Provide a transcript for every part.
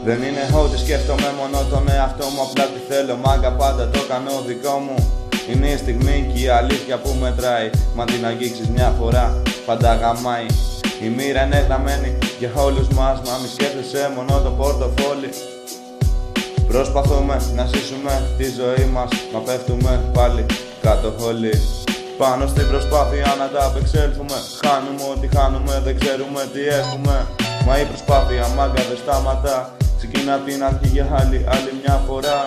Δεν είναι ότι σκέφτομαι μόνο τον εαυτό μου, απλά τι θέλω, μάγκα πάντα το κάνω δικό μου. Είναι η στιγμή και η αλήθεια που μετράει, μα την αγγίξεις μια φορά πάντα γαμάει. Η μοίρα είναι γραμμένη για όλους μας, μα μη σκέφτεσαι μόνο το πορτοφόλι. Προσπαθούμε να ζήσουμε τη ζωή μας, μα πέφτουμε πάλι κάτω όλοι. Πάνω στην προσπάθεια να τα απεξέλθουμε, χάνουμε ό,τι χάνουμε, δεν ξέρουμε τι έχουμε. Μα η προσπάθεια μάγκα δεν σταματά, ξεκινά απ' την αρχή για άλλη μια φορά.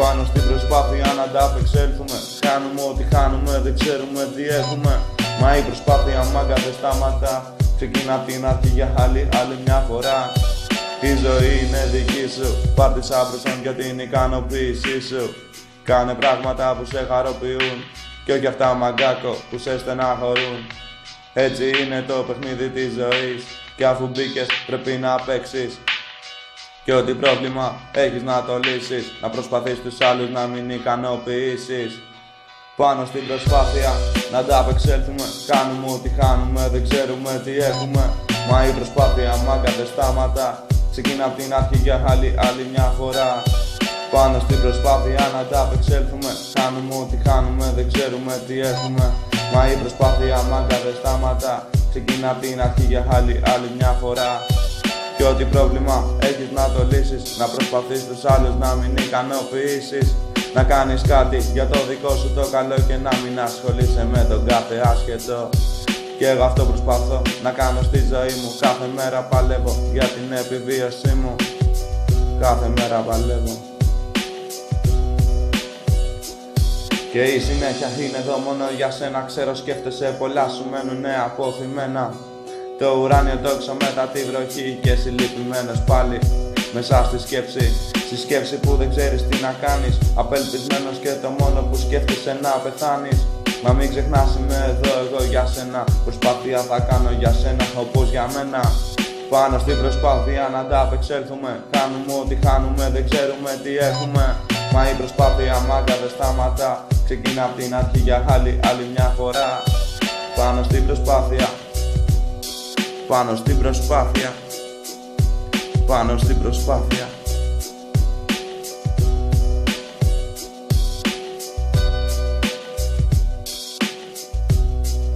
Πάνω στην προσπάθεια να τα απεξέλθουμε, χάνουμε ό,τι χάνουμε, δεν ξέρουμε τι έχουμε. Μα η προσπάθεια μάγκα δεν σταματά, ξεκινά απ' την αρχή για άλλη μια φορά. Η ζωή είναι δική σου, πάρ' τη σαν μπροστά για την ικανοποίησή σου. Κάνε πράγματα που σε χαροποιούν και όχι αυτά μαγκάκο που σε στεναχωρούν. Έτσι είναι το παιχνίδι της ζωής και αφού μπήκες πρέπει να παίξεις. Και ό,τι πρόβλημα έχεις να το λύσεις, να προσπαθείς τους άλλους να μην ικανοποιήσεις. Πάνω στην προσπάθεια να τα απεξέλθουμε, κάνουμε ό,τι χάνουμε, δεν ξέρουμε τι έχουμε. Μα η προσπάθεια μάγκα δεν σταματά, ξεκινά απ' την αρχή για άλλη μια φορά. Πάνω στην προσπάθεια να τα απεξέλθουμε, κάνουμε ό,τι χάνουμε, δεν ξέρουμε τι έχουμε. Μα η προσπάθεια μάγκα δεν σταματά, ξεκινά απ' την αρχή για άλλη μια φορά. Και ό,τι πρόβλημα έχεις να το λύσεις, να προσπαθείς τους άλλους να μην ικανοποιήσεις. Να κάνεις κάτι για το δικό σου το καλό και να μην ασχολείσαι με τον κάθε άσχετο. Και εγώ αυτό προσπαθώ να κάνω στη ζωή μου, κάθε μέρα παλεύω για την επιβίωσή μου. Κάθε μέρα παλεύω. Και η συνέχεια είναι εδώ μόνο για σένα, ξέρω σκέφτεσαι πολλά σου μένουνε αποθυμένα. Το ουράνιο τόξο μετά τη βροχή και εσύ λυπημένος πάλι μέσα στη σκέψη που δεν ξέρεις τι να κάνεις. Απελπισμένος και το μόνο που σκέφτεσαι να πεθάνεις. Μα μην ξεχνάς είμαι εδώ εγώ για σένα, προσπάθεια θα κάνω για σένα όπως για μένα. Πάνω στην προσπάθεια να τα απεξέλθουμε, κάνουμε ό,τι χάνουμε, δεν ξέρουμε τι έχουμε. Μα η προσπάθεια μάγκα δεν σταματά, ξεκινά απ' την αρχή για άλλη μια φορά. Πάνω στην προσπάθεια, πάνω στην προσπάθεια, πάνω στην προσπάθεια.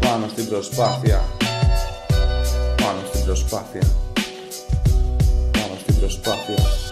Πάνω στην προσπάθεια, πάνω στην προσπάθεια, πάνω στην προσπάθεια.